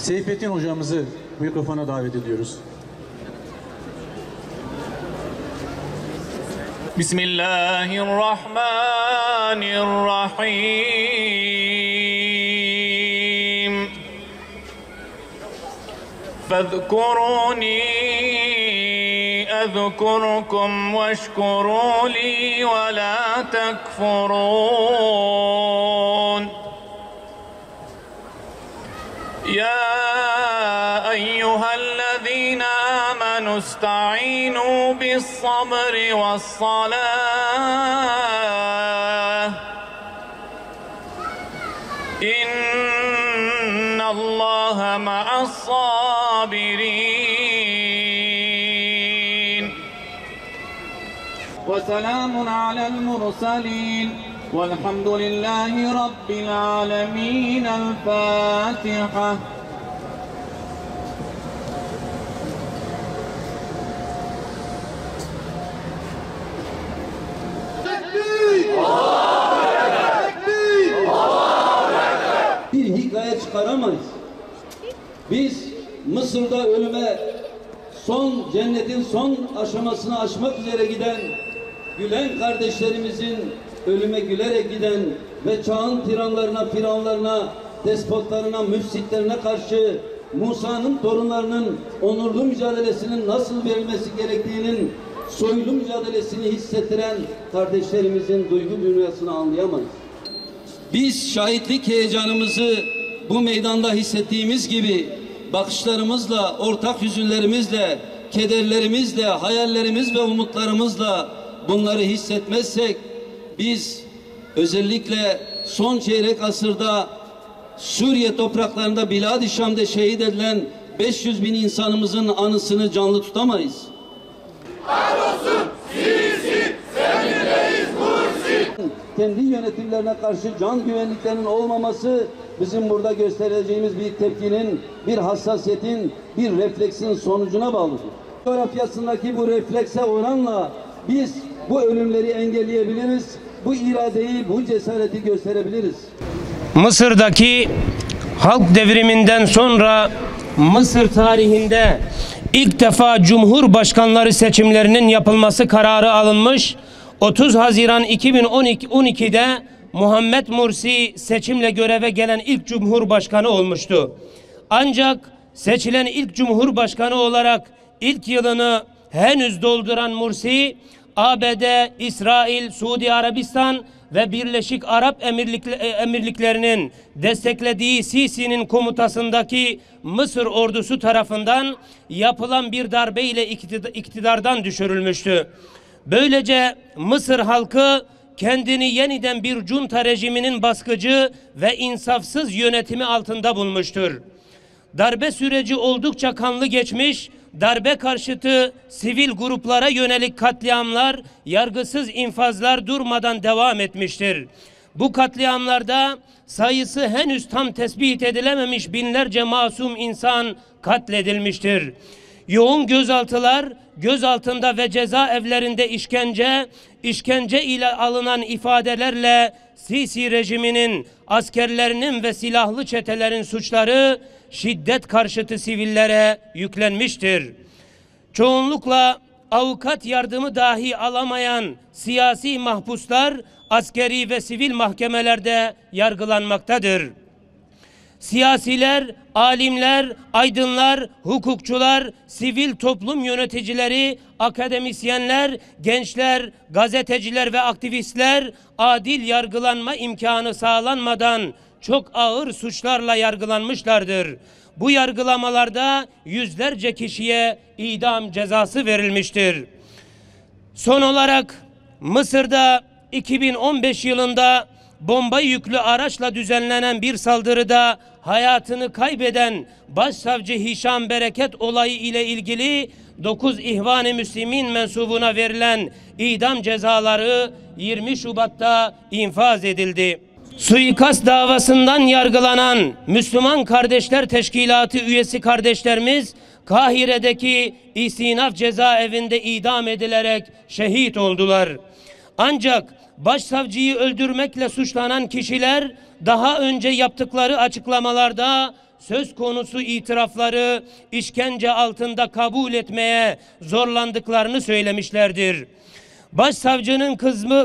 Seyfettin hocamızı mikrofona davet ediyoruz. Bismillahirrahmanirrahim. فاذكروني أذكركم واشكروا لي ولا تكفرون يا أيها الذين آمنوا استعينوا بالصبر والصلاة إن الله مع الصابرين وسلام على المرسلين والحمد لله رب العالمين. الفاتحة. Bir hikaye çıkaramayız. Biz Mısır'da ölüme cennetin son aşamasını aşmak üzere giden Gülen kardeşlerimizin ölüme gülerek giden ve çağın tiranlarına, firavunlarına, despotlarına, müfsitlerine karşı Musa'nın torunlarının onurlu mücadelesinin nasıl verilmesi gerektiğinin soylu mücadelesini hissettiren kardeşlerimizin duygu dünyasını anlayamayız. Biz şahitlik heyecanımızı bu meydanda hissettiğimiz gibi bakışlarımızla, ortak hüzünlerimizle, kederlerimizle, hayallerimiz ve umutlarımızla bunları hissetmezsek biz özellikle son çeyrek asırda Suriye topraklarında Bilad-i Şam'da şehit edilen 500 bin insanımızın anısını canlı tutamayız. Kahrolsun Sisi, seninleyiz Mursi. Kendi yönetimlerine karşı can güvenliklerinin olmaması bizim burada göstereceğimiz bir tepkinin, bir hassasiyetin, bir refleksin sonucuna bağlıdır. Coğrafyasındaki bu reflekse oranla biz bu ölümleri engelleyebiliriz, bu iradeyi, bu cesareti gösterebiliriz. Mısır'daki halk devriminden sonra Mısır tarihinde ilk defa Cumhurbaşkanları seçimlerinin yapılması kararı alınmış. 30 Haziran 2012'de Muhammed Mursi seçimle göreve gelen ilk Cumhurbaşkanı olmuştu. Ancak seçilen ilk Cumhurbaşkanı olarak ilk yılını henüz dolduran Mursi, ABD, İsrail, Suudi Arabistan ve Birleşik Arap Emirlikleri'nin desteklediği Sisi'nin komutasındaki Mısır ordusu tarafından yapılan bir darbe ile iktidardan düşürülmüştü. Böylece Mısır halkı kendini yeniden bir junta rejiminin baskıcı ve insafsız yönetimi altında bulmuştur. Darbe süreci oldukça kanlı geçmiş, darbe karşıtı sivil gruplara yönelik katliamlar, yargısız infazlar durmadan devam etmiştir. Bu katliamlarda sayısı henüz tam tespit edilememiş binlerce masum insan katledilmiştir. Yoğun gözaltılar, gözaltında ve cezaevlerinde işkence ile alınan ifadelerle Sisi rejiminin, askerlerinin ve silahlı çetelerin suçları şiddet karşıtı sivillere yüklenmiştir. Çoğunlukla avukat yardımı dahi alamayan siyasi mahpuslar askeri ve sivil mahkemelerde yargılanmaktadır. Siyasiler, alimler, aydınlar, hukukçular, sivil toplum yöneticileri, akademisyenler, gençler, gazeteciler ve aktivistler adil yargılanma imkanı sağlanmadan çok ağır suçlarla yargılanmışlardır. Bu yargılamalarda yüzlerce kişiye idam cezası verilmiştir. Son olarak Mısır'da 2015 yılında bomba yüklü araçla düzenlenen bir saldırıda hayatını kaybeden Başsavcı Hişam Bereket olayı ile ilgili 9 İhvan-ı Müslimin mensubuna verilen idam cezaları 20 Şubat'ta infaz edildi. Suikast davasından yargılanan Müslüman Kardeşler Teşkilatı üyesi kardeşlerimiz Kahire'deki İstinaf cezaevinde idam edilerek şehit oldular. Ancak başsavcıyı öldürmekle suçlanan kişiler daha önce yaptıkları açıklamalarda söz konusu itirafları işkence altında kabul etmeye zorlandıklarını söylemişlerdir. Başsavcının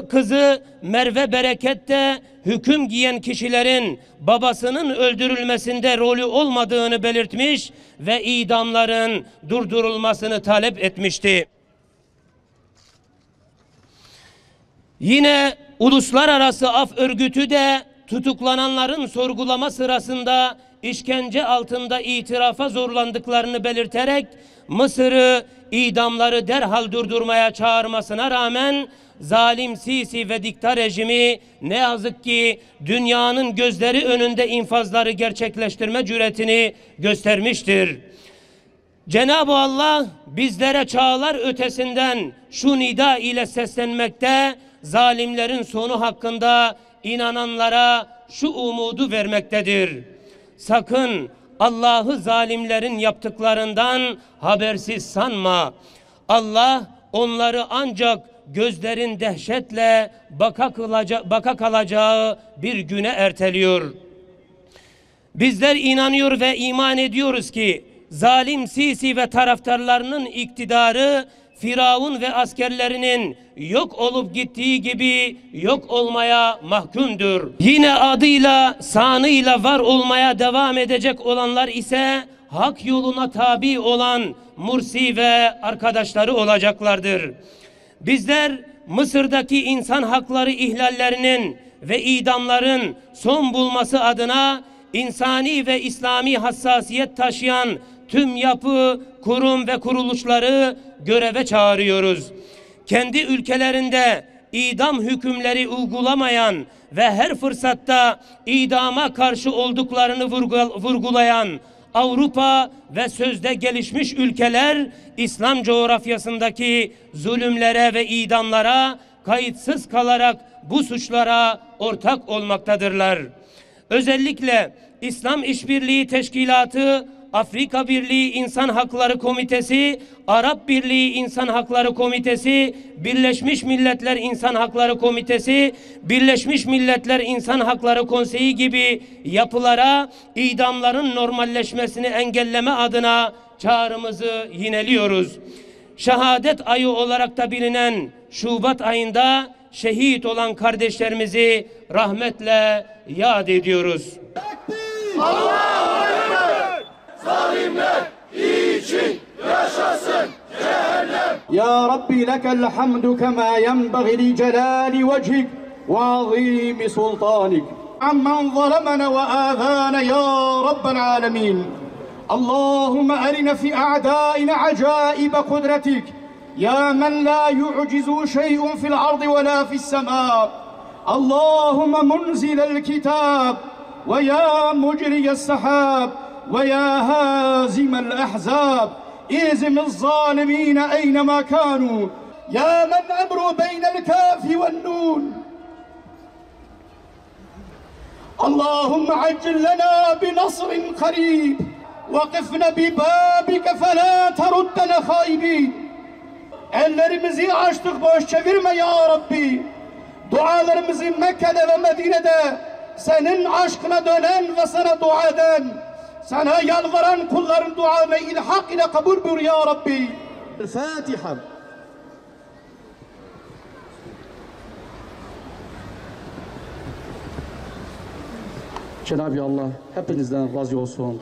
kızı Merve Bereket de hüküm giyen kişilerin babasının öldürülmesinde rolü olmadığını belirtmiş ve idamların durdurulmasını talep etmişti. Yine Uluslararası Af Örgütü de tutuklananların sorgulama sırasında işkence altında itirafa zorlandıklarını belirterek Mısır'ı idamları derhal durdurmaya çağırmasına rağmen zalim Sisi ve dikta rejimi ne yazık ki dünyanın gözleri önünde infazları gerçekleştirme cüretini göstermiştir. Cenab-ı Allah bizlere çağlar ötesinden şu nida ile seslenmekte, zalimlerin sonu hakkında inananlara şu umudu vermektedir. Sakın Allah'ı zalimlerin yaptıklarından habersiz sanma. Allah onları ancak gözlerin dehşetle baka kalacağı bir güne erteliyor. Bizler inanıyor ve iman ediyoruz ki zalim Sisi ve taraftarlarının iktidarı Firavun ve askerlerinin yok olup gittiği gibi yok olmaya mahkumdur. Yine adıyla, sanıyla var olmaya devam edecek olanlar ise hak yoluna tabi olan Mursi ve arkadaşları olacaklardır. Bizler Mısır'daki insan hakları ihlallerinin ve idamların son bulması adına insani ve İslami hassasiyet taşıyan tüm yapı, kurum ve kuruluşları göreve çağırıyoruz. Kendi ülkelerinde idam hükümleri uygulamayan ve her fırsatta idama karşı olduklarını vurgulayan Avrupa ve sözde gelişmiş ülkeler İslam coğrafyasındaki zulümlere ve idamlara kayıtsız kalarak bu suçlara ortak olmaktadırlar. Özellikle İslam İşbirliği Teşkilatı, Afrika Birliği İnsan Hakları Komitesi, Arap Birliği İnsan Hakları Komitesi, Birleşmiş Milletler İnsan Hakları Komitesi, Birleşmiş Milletler İnsan Hakları Konseyi gibi yapılara idamların normalleşmesini engelleme adına çağrımızı yineliyoruz. Şehadet ayı olarak da bilinen Şubat ayında şehit olan kardeşlerimizi rahmetle yad ediyoruz. Allahu Ekber! Zalimler için yaşasın cehennem! Ya Rabbi lekel hamdu kema yenbaghi li celali vechik ve azimi sultanik. Amman zalemena ve âzâne ya Rabbel âlemin. Allahümme erine fi a'dâina acâibe kudretik. Ya men la yu'cizu şey'un fil ardı ve la fis semâ. Allahümme munzilel kitab ve ya mucriyes sahab ve ya hazimel ahzab. اهزم الظالمين أينما كانوا يا من أمر بين الكاف والنون اللهم عجل لنا بنصر قريب وقفنا ببابك فلا تردنا خائبين. Ellerimizi açtık, boş çevirme ya Rabbi. Dualarımızı Mekke'de ve Medine'de senin aşkına dönen ve sana dua eden, sana yalvaran kulların dualarını ilhak ile kabul buyur ya Rabbi. Fatiha. Cenab-ı Allah hepinizden razı olsun.